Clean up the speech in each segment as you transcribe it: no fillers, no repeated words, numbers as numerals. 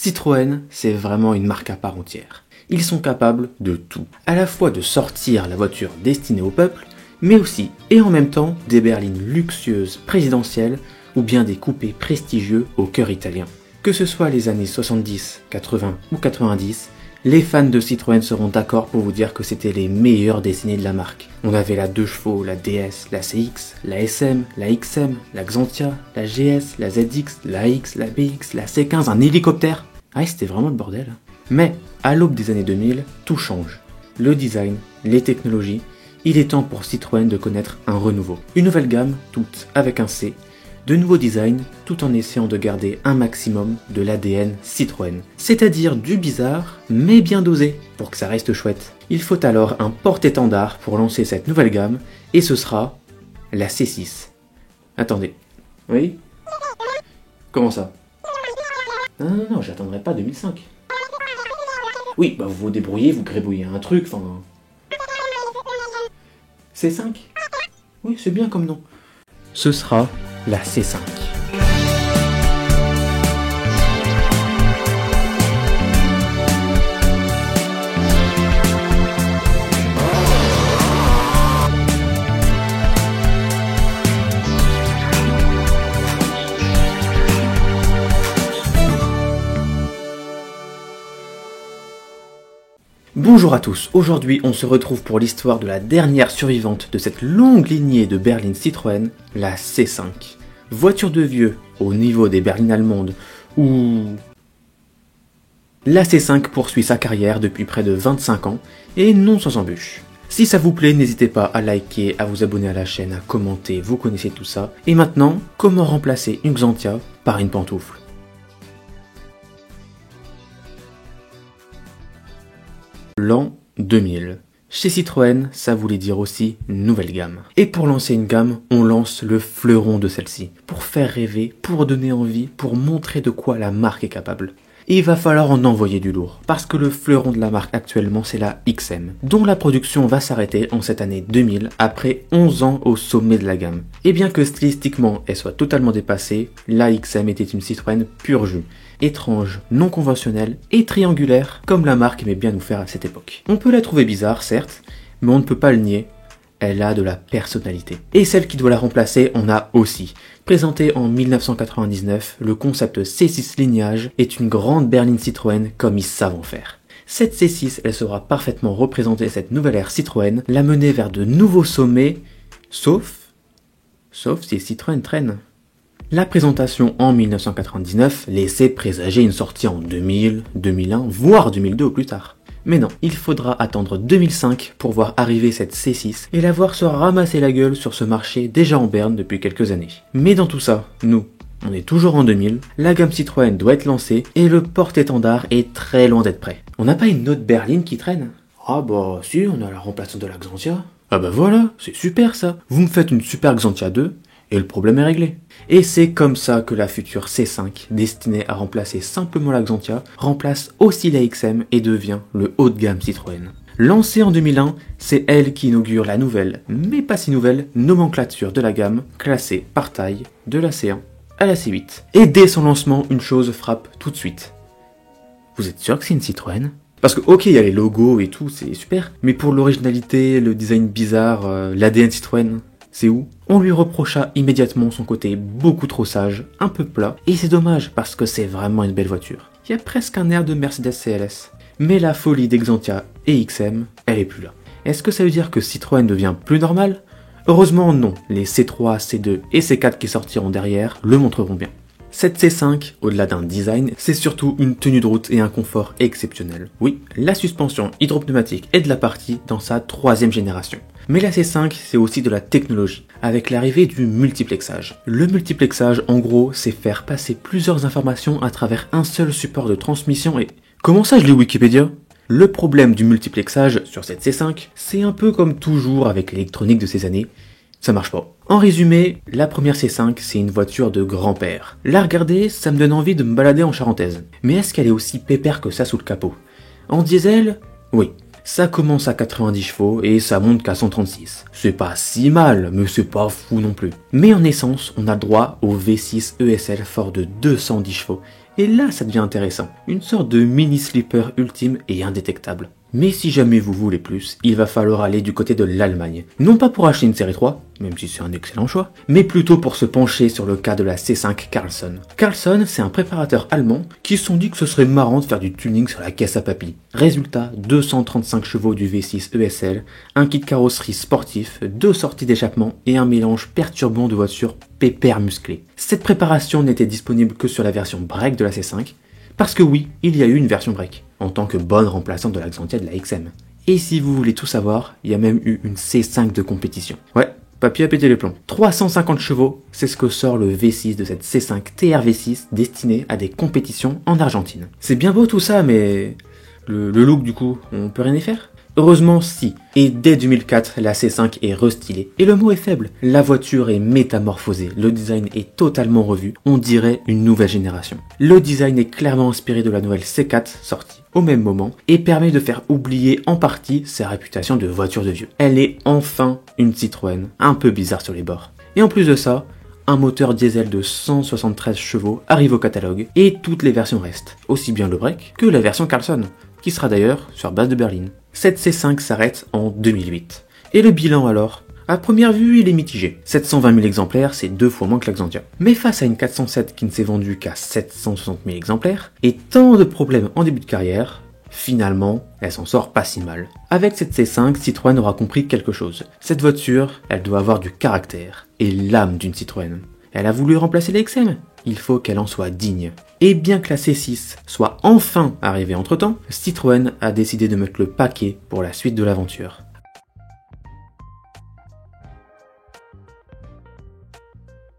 Citroën, c'est vraiment une marque à part entière. Ils sont capables de tout, à la fois de sortir la voiture destinée au peuple, mais aussi, et en même temps, des berlines luxueuses présidentielles ou bien des coupés prestigieux au cœur italien. Que ce soit les années 70, 80 ou 90, les fans de Citroën seront d'accord pour vous dire que c'était les meilleures décennies de la marque. On avait la 2 chevaux, la DS, la CX, la SM, la XM, la Xantia, la GS, la ZX, la X, la BX, la C15, un hélicoptère. Ah, c'était vraiment le bordel. Mais, à l'aube des années 2000, tout change. Le design, les technologies, il est temps pour Citroën de connaître un renouveau. Une nouvelle gamme, toute avec un C, de nouveaux designs, tout en essayant de garder un maximum de l'ADN Citroën. C'est-à-dire du bizarre, mais bien dosé, pour que ça reste chouette. Il faut alors un porte-étendard pour lancer cette nouvelle gamme, et ce sera la C6. Attendez. Oui ? Comment ça ? Non, j'attendrai pas 2005. Oui, bah vous vous débrouillez, vous grébouillez un truc, enfin... C5 ? Oui, c'est bien comme nom. Ce sera la C5. Bonjour à tous, aujourd'hui on se retrouve pour l'histoire de la dernière survivante de cette longue lignée de berlines Citroën, la C5. Voiture de vieux au niveau des berlines allemandes, où la C5 poursuit sa carrière depuis près de 25 ans, et non sans embûches. Si ça vous plaît, n'hésitez pas à liker, à vous abonner à la chaîne, à commenter, vous connaissez tout ça. Et maintenant, comment remplacer une Xantia par une pantoufle ? L'an 2000. Chez Citroën, ça voulait dire aussi nouvelle gamme. Et pour lancer une gamme, on lance le fleuron de celle-ci. Pour faire rêver, pour donner envie, pour montrer de quoi la marque est capable. Et il va falloir en envoyer du lourd, parce que le fleuron de la marque actuellement c'est la XM, dont la production va s'arrêter en cette année 2000, après 11 ans au sommet de la gamme. Et bien que stylistiquement elle soit totalement dépassée, la XM était une Citroën pur jus. Étrange, non conventionnelle et triangulaire, comme la marque aimait bien nous faire à cette époque. On peut la trouver bizarre, certes, mais on ne peut pas le nier, elle a de la personnalité. Et celle qui doit la remplacer en a aussi. Présenté en 1999, le concept C6 Lignage est une grande berline Citroën comme ils savent en faire. Cette C6, elle saura parfaitement représenter cette nouvelle ère Citroën, la mener vers de nouveaux sommets, sauf si Citroën traîne. La présentation en 1999 laissait présager une sortie en 2000, 2001, voire 2002 ou plus tard. Mais non, il faudra attendre 2005 pour voir arriver cette C6 et la voir se ramasser la gueule sur ce marché déjà en berne depuis quelques années. Mais dans tout ça, nous, on est toujours en 2000, la gamme Citroën doit être lancée et le porte-étendard est très loin d'être prêt. On n'a pas une autre berline qui traîne ? Ah bah si, on a la remplaçante de la Xantia. Ah bah voilà, c'est super ça. Vous me faites une super Xantia 2 et le problème est réglé. Et c'est comme ça que la future C5, destinée à remplacer simplement la Xantia, remplace aussi la XM et devient le haut de gamme Citroën. Lancée en 2001, c'est elle qui inaugure la nouvelle, mais pas si nouvelle, nomenclature de la gamme, classée par taille de la C1 à la C8. Et dès son lancement, une chose frappe tout de suite. Vous êtes sûr que c'est une Citroën ? Parce que ok, il y a les logos et tout, c'est super, mais pour l'originalité, le design bizarre, l'ADN Citroën, c'est où ? On lui reprocha immédiatement son côté beaucoup trop sage, un peu plat, et c'est dommage parce que c'est vraiment une belle voiture. Il y a presque un air de Mercedes CLS. Mais la folie des Xantia et XM, elle est plus là. Est-ce que ça veut dire que Citroën devient plus normal ? Heureusement non, les C3, C2 et C4 qui sortiront derrière le montreront bien. Cette C5, au-delà d'un design, c'est surtout une tenue de route et un confort exceptionnel. Oui, la suspension hydropneumatique est de la partie dans sa 3e génération. Mais la C5, c'est aussi de la technologie, avec l'arrivée du multiplexage. Le multiplexage, en gros, c'est faire passer plusieurs informations à travers un seul support de transmission et... Comment ça, je lis Wikipédia ? Le problème du multiplexage sur cette C5, c'est un peu comme toujours avec l'électronique de ces années, ça marche pas. En résumé, la première C5, c'est une voiture de grand-père. La regarder, ça me donne envie de me balader en charentaise. Mais est-ce qu'elle est aussi pépère que ça sous le capot ? En diesel ? Oui. Ça commence à 90 chevaux et ça monte qu'à 136. C'est pas si mal, mais c'est pas fou non plus. Mais en essence, on a droit au V6 ESL fort de 210 chevaux Et là, ça devient intéressant. Une sorte de mini slipper ultime et indétectable. Mais si jamais vous voulez plus, il va falloir aller du côté de l'Allemagne. Non pas pour acheter une série 3, même si c'est un excellent choix, mais plutôt pour se pencher sur le cas de la C5 Carlsson. Carlsson, c'est un préparateur allemand qui se sont dit que ce serait marrant de faire du tuning sur la caisse à papy. Résultat, 235 chevaux du V6 ESL, un kit carrosserie sportif, 2 sorties d'échappement et un mélange perturbant de voitures pépère musclées. Cette préparation n'était disponible que sur la version break de la C5, parce que oui, il y a eu une version break, en tant que bonne remplaçante de la Xantia de la XM. Et si vous voulez tout savoir, il y a même eu une C5 de compétition. Ouais, papy a pété les plombs. 350 chevaux, c'est ce que sort le V6 de cette C5 TRV6 destinée à des compétitions en Argentine. C'est bien beau tout ça, mais le look du coup, on peut rien y faire ? Heureusement si, et dès 2004, la C5 est restylée. Et le mot est faible, la voiture est métamorphosée, le design est totalement revu, on dirait une nouvelle génération. Le design est clairement inspiré de la nouvelle C4 sortie au même moment et permet de faire oublier en partie sa réputation de voiture de vieux. Elle est enfin une Citroën, un peu bizarre sur les bords. Et en plus de ça, un moteur diesel de 173 chevaux arrive au catalogue et toutes les versions restent, aussi bien le break que la version Carlsson, qui sera d'ailleurs sur base de berline. Cette C5 s'arrête en 2008. Et le bilan alors ? À première vue, il est mitigé. 720 000 exemplaires, c'est 2 fois moins que la Xantia. Mais face à une 407 qui ne s'est vendue qu'à 760 000 exemplaires, et tant de problèmes en début de carrière, finalement, elle s'en sort pas si mal. Avec cette C5, Citroën aura compris quelque chose. Cette voiture, elle doit avoir du caractère et l'âme d'une Citroën. Elle a voulu remplacer les XM. Il faut qu'elle en soit digne. Et bien que la C6 soit enfin arrivée entre-temps, Citroën a décidé de mettre le paquet pour la suite de l'aventure.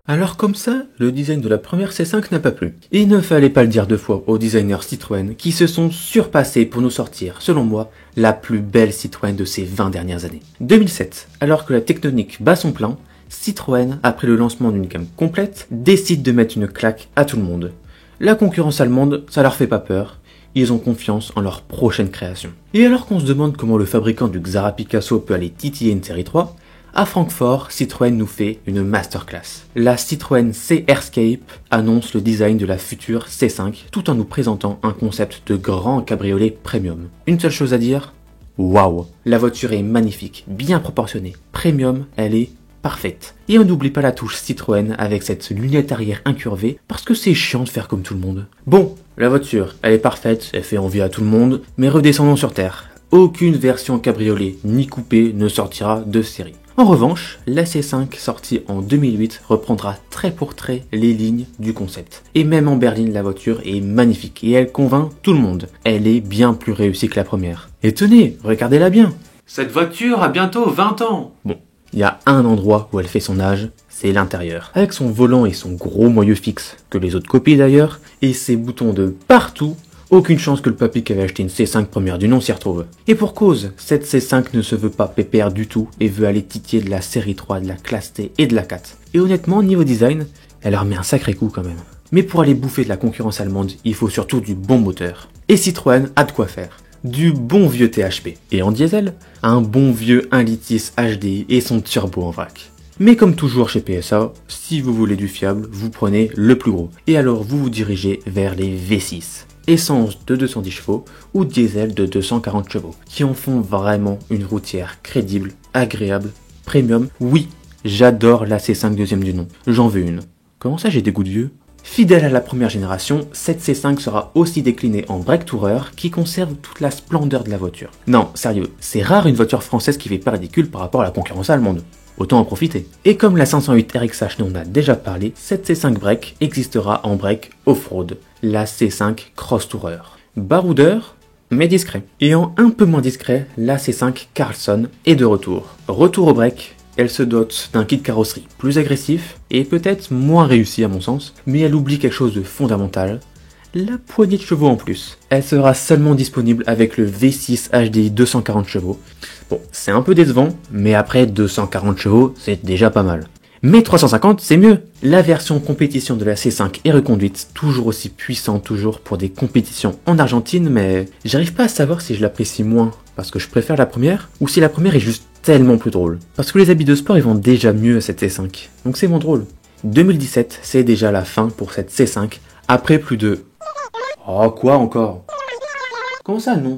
Alors comme ça, le design de la première C5 n'a pas plu. Il ne fallait pas le dire 2 fois aux designers Citroën qui se sont surpassés pour nous sortir, selon moi, la plus belle Citroën de ces 20 dernières années. 2007, alors que la Tecktonik bat son plein, Citroën, après le lancement d'une gamme complète, décide de mettre une claque à tout le monde. La concurrence allemande, ça leur fait pas peur, ils ont confiance en leur prochaine création. Et alors qu'on se demande comment le fabricant du Xara Picasso peut aller titiller une série 3, à Francfort, Citroën nous fait une masterclass. La Citroën C-Airscape annonce le design de la future C5 tout en nous présentant un concept de grand cabriolet premium. Une seule chose à dire, waouh! La voiture est magnifique, bien proportionnée, premium, elle est parfaite. Et on n'oublie pas la touche Citroën avec cette lunette arrière incurvée parce que c'est chiant de faire comme tout le monde. Bon, la voiture, elle est parfaite, elle fait envie à tout le monde, mais redescendons sur terre. Aucune version cabriolet ni coupé ne sortira de série. En revanche, la C5 sortie en 2008 reprendra trait pour trait les lignes du concept. Et même en berline, la voiture est magnifique et elle convainc tout le monde. Elle est bien plus réussie que la première. Et tenez, regardez-la bien. Cette voiture a bientôt 20 ans. Bon, il y a un endroit où elle fait son âge, c'est l'intérieur. Avec son volant et son gros moyeu fixe, que les autres copient d'ailleurs, et ses boutons de partout, aucune chance que le papy qui avait acheté une C5 première du nom s'y retrouve. Et pour cause, cette C5 ne se veut pas pépère du tout et veut aller titiller de la série 3, de la classe T et de la 4. Et honnêtement, niveau design, elle leur met un sacré coup quand même. Mais pour aller bouffer de la concurrence allemande, il faut surtout du bon moteur. Et Citroën a de quoi faire. Du bon vieux THP. Et en diesel, un bon vieux 1 litre HDI et son turbo en vrac. Mais comme toujours chez PSA, si vous voulez du fiable, vous prenez le plus gros. Et alors vous vous dirigez vers les V6. Essence de 210 chevaux ou diesel de 240 chevaux, qui en font vraiment une routière crédible, agréable, premium. Oui, j'adore la C5 deuxième du nom, j'en veux une. Comment ça j'ai des goûts de vieux ? Fidèle à la première génération, cette C5 sera aussi déclinée en break tourer qui conserve toute la splendeur de la voiture. Non, sérieux, c'est rare une voiture française qui fait pas ridicule par rapport à la concurrence allemande. Autant en profiter. Et comme la 508 RXH dont on a déjà parlé, cette C5 break existera en break off-road, la C5 Cross Tourer. Baroudeur, mais discret. Et en un peu moins discret, la C5 Carlsson est de retour. Retour au break, elle se dote d'un kit carrosserie plus agressif et peut-être moins réussi à mon sens, mais elle oublie quelque chose de fondamental, la poignée de chevaux en plus. Elle sera seulement disponible avec le V6 HDI 240 chevaux. Bon, c'est un peu décevant, mais après 240 chevaux, c'est déjà pas mal. Mais 350, c'est mieux. La version compétition de la C5 est reconduite, toujours aussi puissante, toujours pour des compétitions en Argentine, mais j'arrive pas à savoir si je l'apprécie moins parce que je préfère la première, ou si la première est juste tellement plus drôle. Parce que les habits de sport, ils vont déjà mieux à cette C5, donc c'est moins drôle. 2017, c'est déjà la fin pour cette C5, après plus de... Oh, quoi encore? Comment ça, non?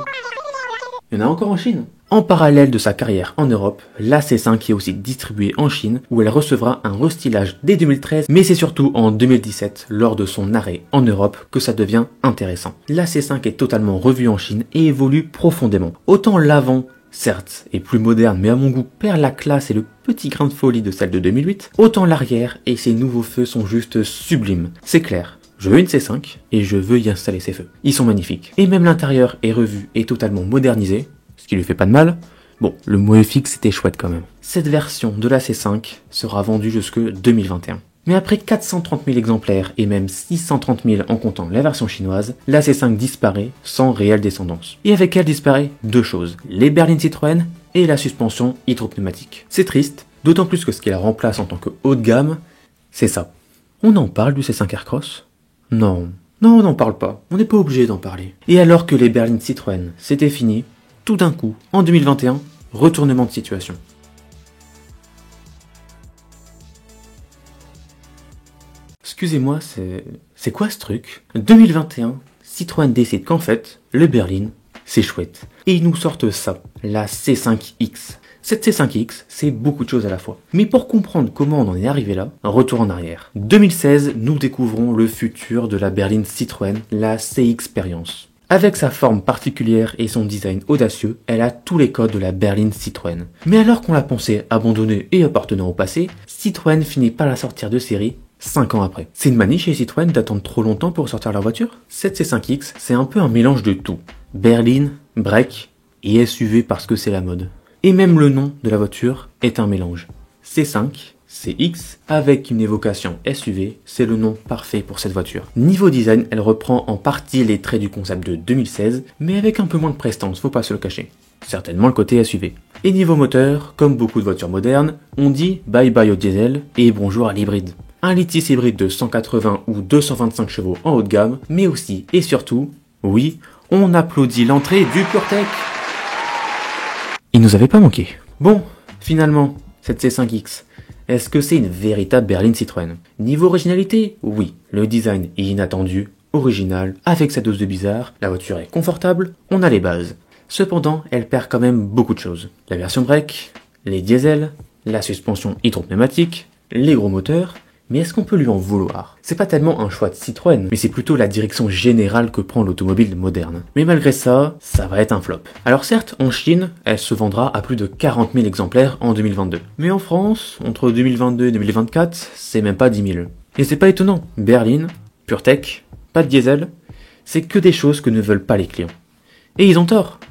Il y en a encore en Chine. En parallèle de sa carrière en Europe, la C5 est aussi distribuée en Chine, où elle recevra un restylage dès 2013, mais c'est surtout en 2017, lors de son arrêt en Europe, que ça devient intéressant. La C5 est totalement revue en Chine et évolue profondément. Autant l'avant, certes, est plus moderne, mais à mon goût perd la classe et le petit grain de folie de celle de 2008, autant l'arrière et ses nouveaux feux sont juste sublimes. C'est clair. Je veux une C5 et je veux y installer ces feux. Ils sont magnifiques. Et même l'intérieur est revu et totalement modernisé, ce qui lui fait pas de mal. Bon, le moyen fixe c'était chouette quand même. Cette version de la C5 sera vendue jusque 2021. Mais après 430 000 exemplaires et même 630 000 en comptant la version chinoise, la C5 disparaît sans réelle descendance. Et avec elle disparaît deux choses, les berlines Citroën et la suspension hydropneumatique. C'est triste, d'autant plus que ce qui la remplace en tant que haut de gamme, c'est ça. On en parle du C5 Aircross ? Non, on n'en parle pas, on n'est pas obligé d'en parler. Et alors que les berlines Citroën, c'était fini, tout d'un coup, en 2021, retournement de situation. Excusez-moi, c'est quoi ce truc? 2021, Citroën décide qu'en fait, le berline, c'est chouette. Et ils nous sortent ça, la C5X. Cette C5X, c'est beaucoup de choses à la fois. Mais pour comprendre comment on en est arrivé là, un retour en arrière. 2016, nous découvrons le futur de la berline Citroën, la C-Experience. Avec sa forme particulière et son design audacieux, elle a tous les codes de la berline Citroën. Mais alors qu'on la pensait abandonnée et appartenant au passé, Citroën finit par la sortir de série 5 ans après. C'est une manie chez Citroën d'attendre trop longtemps pour sortir leur voiture? Cette C5X, c'est un peu un mélange de tout. Berline, break et SUV parce que c'est la mode. Et même le nom de la voiture est un mélange. C5, CX, avec une évocation SUV, c'est le nom parfait pour cette voiture. Niveau design, elle reprend en partie les traits du concept de 2016, mais avec un peu moins de prestance, faut pas se le cacher. Certainement le côté SUV. Et niveau moteur, comme beaucoup de voitures modernes, on dit bye bye au diesel et bonjour à l'hybride. Un Litis hybride de 180 ou 225 chevaux en haut de gamme, mais aussi et surtout, oui, on applaudit l'entrée du PureTech. Il nous avait pas manqué. Bon, finalement, cette C5X, est-ce que c'est une véritable berline Citroën? Niveau originalité, oui, le design est inattendu, original, avec sa dose de bizarre, la voiture est confortable, on a les bases. Cependant, elle perd quand même beaucoup de choses. La version break, les diesels, la suspension hydropneumatique, les gros moteurs, mais est-ce qu'on peut lui en vouloir? C'est pas tellement un choix de Citroën, mais c'est plutôt la direction générale que prend l'automobile moderne. Mais malgré ça, ça va être un flop. Alors certes, en Chine, elle se vendra à plus de 40 000 exemplaires en 2022. Mais en France, entre 2022 et 2024, c'est même pas 10 000. Et c'est pas étonnant, berline, PureTech, pas de diesel, c'est que des choses que ne veulent pas les clients. Et ils ont tort.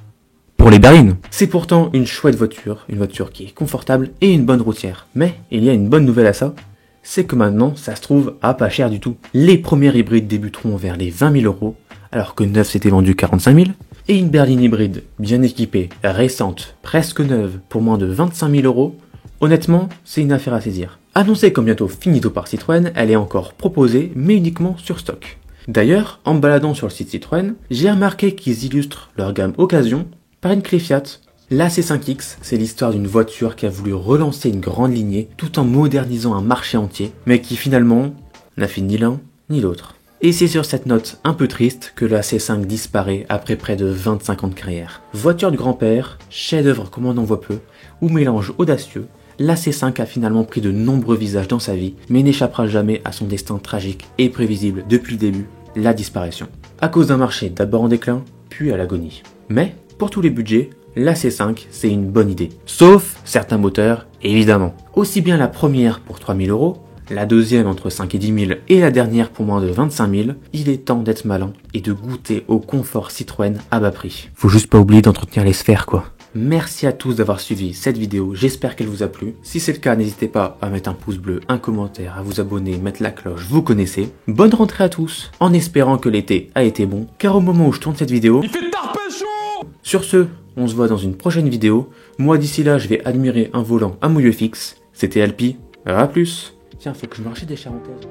Pour les berlines. C'est pourtant une chouette voiture, une voiture qui est confortable et une bonne routière. Mais il y a une bonne nouvelle à ça, c'est que maintenant, ça se trouve à pas cher du tout. Les premiers hybrides débuteront vers les 20 000 €, alors que neuf s'était vendu 45 000, et une berline hybride bien équipée, récente, presque neuve, pour moins de 25 000 €, honnêtement, c'est une affaire à saisir. Annoncée comme bientôt finito par Citroën, elle est encore proposée, mais uniquement sur stock. D'ailleurs, en me baladant sur le site Citroën, j'ai remarqué qu'ils illustrent leur gamme occasion par une clé Fiat. La C5X, c'est l'histoire d'une voiture qui a voulu relancer une grande lignée tout en modernisant un marché entier, mais qui finalement n'a fait ni l'un ni l'autre. Et c'est sur cette note un peu triste que la C5 disparaît après près de 25 ans de carrière. Voiture du grand-père, chef-d'œuvre comme on en voit peu, ou mélange audacieux, la C5 a finalement pris de nombreux visages dans sa vie, mais n'échappera jamais à son destin tragique et prévisible depuis le début, la disparition. À cause d'un marché d'abord en déclin, puis à l'agonie. Mais, pour tous les budgets, la C5, c'est une bonne idée. Sauf certains moteurs, évidemment. Aussi bien la première pour 3 000 €, la deuxième entre 5 et 10 000 et la dernière pour moins de 25 000, il est temps d'être malin et de goûter au confort Citroën à bas prix. Faut juste pas oublier d'entretenir les sphères, quoi. Merci à tous d'avoir suivi cette vidéo, j'espère qu'elle vous a plu. Si c'est le cas, n'hésitez pas à mettre un pouce bleu, un commentaire, à vous abonner, mettre la cloche, vous connaissez. Bonne rentrée à tous, en espérant que l'été a été bon, car au moment où je tourne cette vidéo... Il fait tard chaud. Sur ce, on se voit dans une prochaine vidéo. Moi d'ici là, je vais admirer un volant à moyeu fixe. C'était Alpi, à plus. Tiens, faut que je me rachète des charentaises.